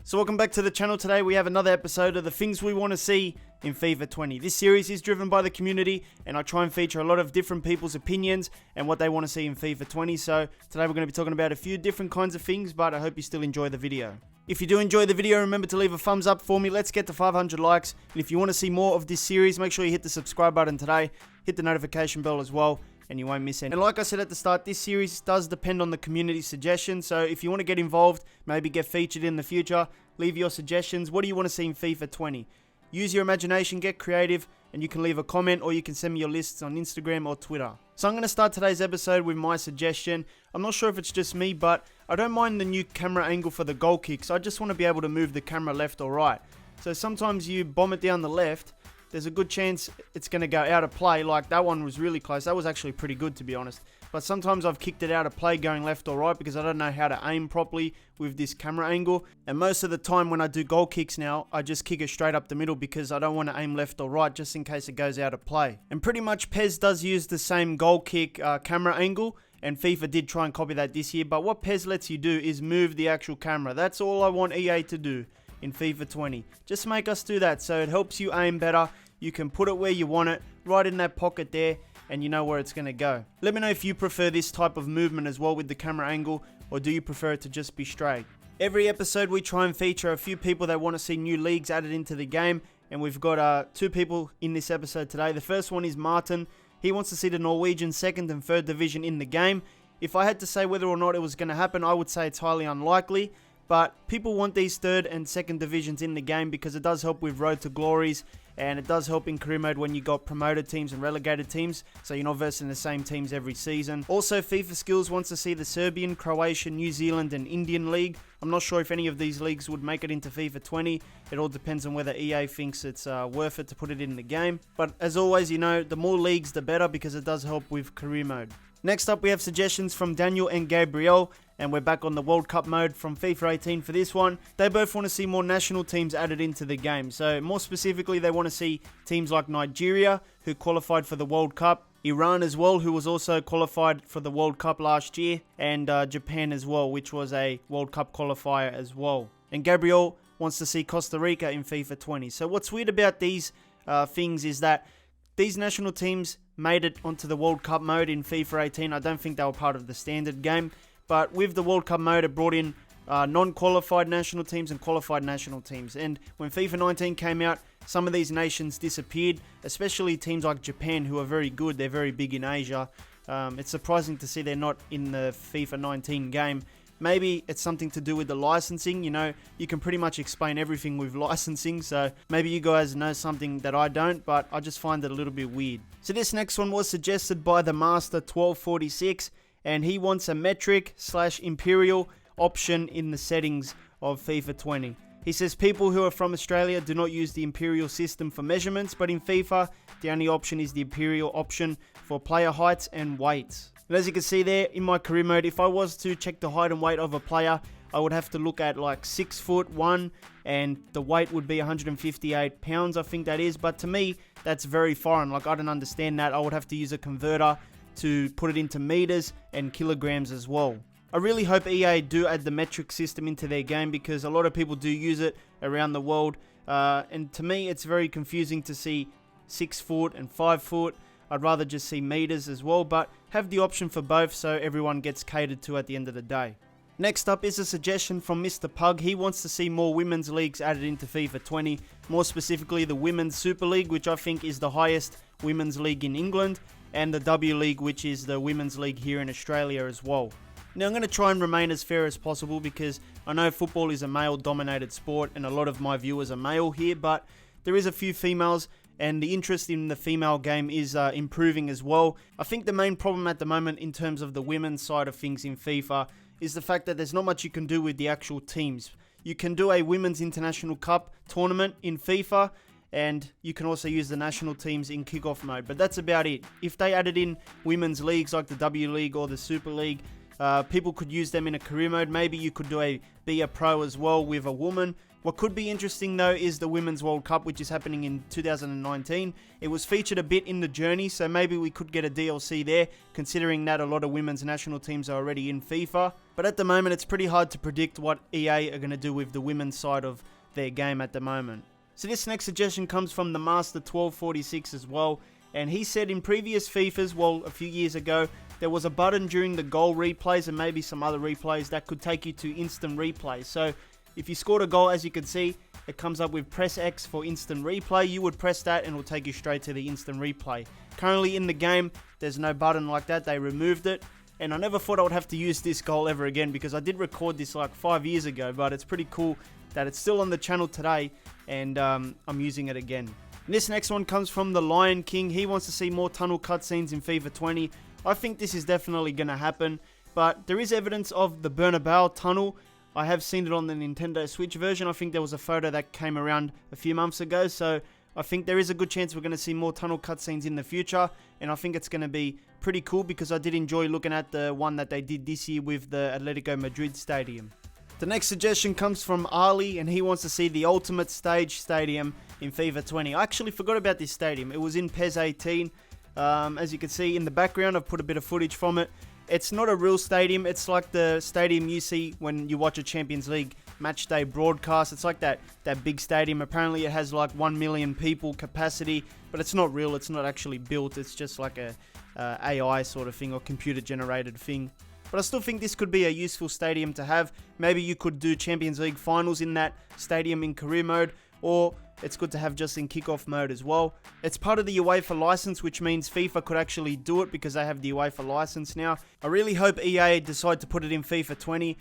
So welcome back to the channel. Today we have another episode of the things we want to see in FIFA 20. This series is driven by the community and I try and feature a lot of different people's opinions and what they want to see in FIFA 20. So today we're going to be talking about a few different kinds of things, but I hope you still enjoy the video. If you do enjoy the video, remember to leave a thumbs up for me. Let's get to 500 likes. And if you want to see more of this series, make sure you hit the subscribe button today. Hit the notification bell as well, and you won't miss any. And like I said at the start, this series does depend on the community suggestions. So if you want to get involved, maybe get featured in the future, leave your suggestions. What do you want to see in FIFA 20? Use your imagination, get creative, and you can leave a comment or you can send me your lists on Instagram or Twitter. So I'm going to start today's episode with my suggestion. I'm not sure if it's just me, but I don't mind the new camera angle for the goal kicks. I just want to be able to move the camera left or right. So sometimes you bomb it down the left, there's a good chance it's going to go out of play. Like that one was really close. That was actually pretty good, to be honest. But sometimes I've kicked it out of play going left or right because I don't know how to aim properly with this camera angle. And most of the time when I do goal kicks now, I just kick it straight up the middle because I don't want to aim left or right just in case it goes out of play. And pretty much PES does use the same goal kick camera angle. And FIFA did try and copy that this year. But what PES lets you do is move the actual camera. That's all I want EA to do in FIFA 20. Just make us do that so it helps you aim better. You can put it where you want it, right in that pocket there, and you know where it's going to go. Let me know if you prefer this type of movement as well with the camera angle, or do you prefer it to just be straight? Every episode we try and feature a few people that want to see new leagues added into the game, and we've got two people in this episode today. The first one is Worton. He wants to see the Norwegian 2nd and 3rd division in the game. If I had to say whether or not it was going to happen, I would say it's highly unlikely. But people want these 3rd and 2nd divisions in the game because it does help with Road to Glories. And it does help in career mode when you got promoted teams and relegated teams, so you're not versing the same teams every season. Also, FIFA Skills wants to see the Serbian, Croatian, New Zealand and Indian League. I'm not sure if any of these leagues would make it into FIFA 20. It all depends on whether EA thinks it's worth it to put it in the game. But as always, you know, the more leagues, the better because it does help with career mode. Next up, we have suggestions from Daniel and Gabriel, and we're back on the World Cup mode from FIFA 18 for this one. They both want to see more national teams added into the game. So more specifically, they want to see teams like Nigeria, who qualified for the World Cup, Iran as well, who was also qualified for the World Cup last year, and Japan as well, which was a World Cup qualifier as well. And Gabriel wants to see Costa Rica in FIFA 20. So what's weird about these things is that these national teams made it onto the World Cup mode in FIFA 18. I don't think they were part of the standard game. But with the World Cup mode, it brought in non-qualified national teams and qualified national teams. And when FIFA 19 came out, some of these nations disappeared, especially teams like Japan, who are very good. They're very big in Asia. It's surprising to see they're not in the FIFA 19 game. Maybe it's something to do with the licensing. You know, you can pretty much explain everything with licensing. So maybe you guys know something that I don't, but I just find it a little bit weird. So this next one was suggested by the Master 1246. And he wants a metric/imperial option in the settings of FIFA 20. He says people who are from Australia do not use the imperial system for measurements, but in FIFA, the only option is the imperial option for player heights and weights. And as you can see there, in my career mode, if I was to check the height and weight of a player, I would have to look at like 6'1", and the weight would be 158 pounds, I think that is. But to me, that's very foreign. Like, I don't understand that. I would have to use a converter to put it into meters and kilograms as well. I really hope EA do add the metric system into their game because a lot of people do use it around the world. And to me, it's very confusing to see 6 foot and 5 foot. I'd rather just see meters as well, but have the option for both so everyone gets catered to at the end of the day. Next up is a suggestion from Mr. Pug. He wants to see more women's leagues added into FIFA 20, more specifically the Women's Super League, which I think is the highest women's league in England, and the W League, which is the women's league here in Australia as well. Now I'm going to try and remain as fair as possible because I know football is a male-dominated sport and a lot of my viewers are male here, but there is a few females and the interest in the female game is improving as well. I think the main problem at the moment in terms of the women's side of things in FIFA is the fact that there's not much you can do with the actual teams. You can do a Women's International Cup tournament in FIFA, and you can also use the national teams in kickoff mode, but that's about it. If they added in women's leagues like the W League or the Super League, People could use them in a career mode. Maybe you could be a pro as well with a woman. What could be interesting though is the Women's World Cup, which is happening in 2019. It was featured a bit in the journey, so maybe we could get a DLC there, considering that a lot of women's national teams are already in FIFA. But at the moment, it's pretty hard to predict what EA are going to do with the women's side of their game at the moment. So this next suggestion comes from the Master 1246 as well, and he said in previous FIFAs, well, a few years ago, there was a button during the goal replays and maybe some other replays that could take you to instant replay. So if you scored a goal, as you can see, it comes up with press X for instant replay. You would press that and it will take you straight to the instant replay. Currently in the game, there's no button like that. They removed it. And I never thought I would have to use this goal ever again because I did record this like 5 years ago. But it's pretty cool that it's still on the channel today and I'm using it again. And this next one comes from the Lion King. He wants to see more tunnel cutscenes in FIFA 20. I think this is definitely going to happen. But there is evidence of the Bernabeu tunnel. I have seen it on the Nintendo Switch version. I think there was a photo that came around a few months ago. So I think there is a good chance we're going to see more tunnel cutscenes in the future. And I think it's going to be pretty cool because I did enjoy looking at the one that they did this year with the Atletico Madrid stadium. The next suggestion comes from Ali, and he wants to see the Ultimate Stage Stadium in FIFA 20. I actually forgot about this stadium. It was in PES 18. As you can see in the background, I've put a bit of footage from it. It's not a real stadium. It's like the stadium you see when you watch a Champions League match day broadcast. It's like that big stadium. Apparently it has like 1 million people capacity, but it's not real. It's not actually built. It's just like a AI sort of thing or computer generated thing. But I still think this could be a useful stadium to have. Maybe you could do Champions League finals in that stadium in career mode, or it's good to have just in kickoff mode as well. It's part of the UEFA license, which means FIFA could actually do it because they have the UEFA license now. I really hope EA decide to put it in FIFA 20,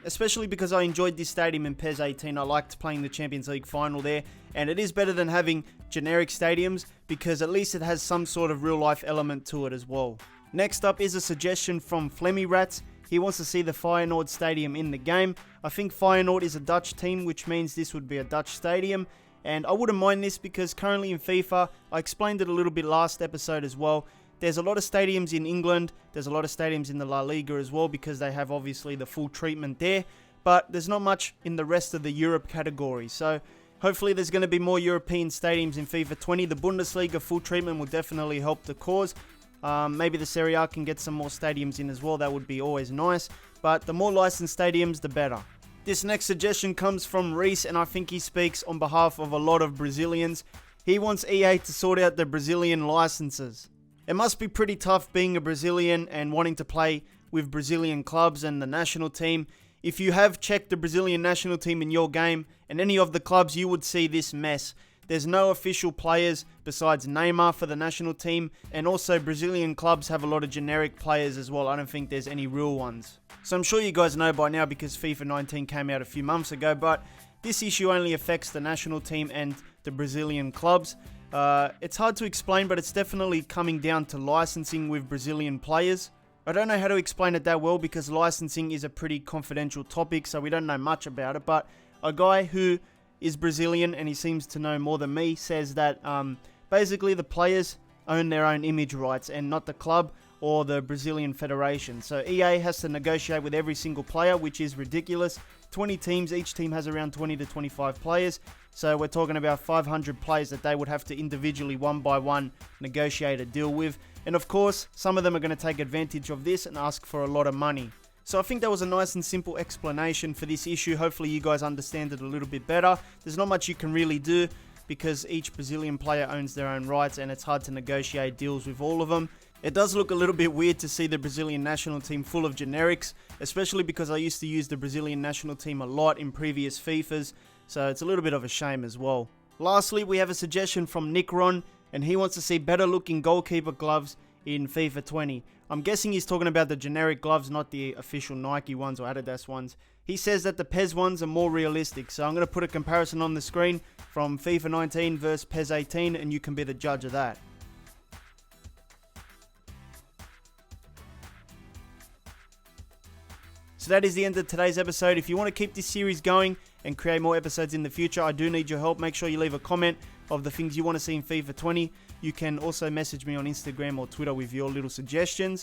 especially because I enjoyed this stadium in PES 18. I liked playing the Champions League final there, and it is better than having generic stadiums because at least it has some sort of real life element to it as well. Next up is a suggestion from Flemmy Rats. He wants to see the Feyenoord stadium in the game. I think Feyenoord is a Dutch team, which means this would be a Dutch stadium. And I wouldn't mind this because currently in FIFA, I explained it a little bit last episode as well. There's a lot of stadiums in England. There's a lot of stadiums in the La Liga as well because they have obviously the full treatment there. But there's not much in the rest of the Europe category. So hopefully there's going to be more European stadiums in FIFA 20. The Bundesliga full treatment will definitely help the cause. Maybe the Serie A can get some more stadiums in as well. That would be always nice. But the more licensed stadiums, the better. This next suggestion comes from Reese, and I think he speaks on behalf of a lot of Brazilians. He wants EA to sort out the Brazilian licenses. It must be pretty tough being a Brazilian and wanting to play with Brazilian clubs and the national team. If you have checked the Brazilian national team in your game and any of the clubs, you would see this mess. There's no official players besides Neymar for the national team, and also Brazilian clubs have a lot of generic players as well. I don't think there's any real ones. So I'm sure you guys know by now because FIFA 19 came out a few months ago, but this issue only affects the national team and the Brazilian clubs. It's hard to explain, but it's definitely coming down to licensing with Brazilian players. I don't know how to explain it that well because licensing is a pretty confidential topic, so we don't know much about it, but a guy who is Brazilian and he seems to know more than me says that basically the players own their own image rights and not the club or the Brazilian Federation. So EA has to negotiate with every single player, which is ridiculous. 20 teams, each team has around 20 to 25 players. So we're talking about 500 players that they would have to individually, one by one, negotiate a deal with. And of course, some of them are going to take advantage of this and ask for a lot of money. So I think that was a nice and simple explanation for this issue. Hopefully you guys understand it a little bit better. There's not much you can really do because each Brazilian player owns their own rights and it's hard to negotiate deals with all of them. It does look a little bit weird to see the Brazilian national team full of generics, especially because I used to use the Brazilian national team a lot in previous FIFAs, so it's a little bit of a shame as well. Lastly, we have a suggestion from Nick Ron, and he wants to see better looking goalkeeper gloves in FIFA 20. I'm guessing he's talking about the generic gloves, not the official Nike ones or Adidas ones. He says that the PES ones are more realistic, so I'm going to put a comparison on the screen from FIFA 19 versus PES 18, and you can be the judge of that. So that is the end of today's episode. If you want to keep this series going and create more episodes in the future, I do need your help. Make sure you leave a comment of the things you want to see in FIFA 20. You can also message me on Instagram or Twitter with your little suggestions.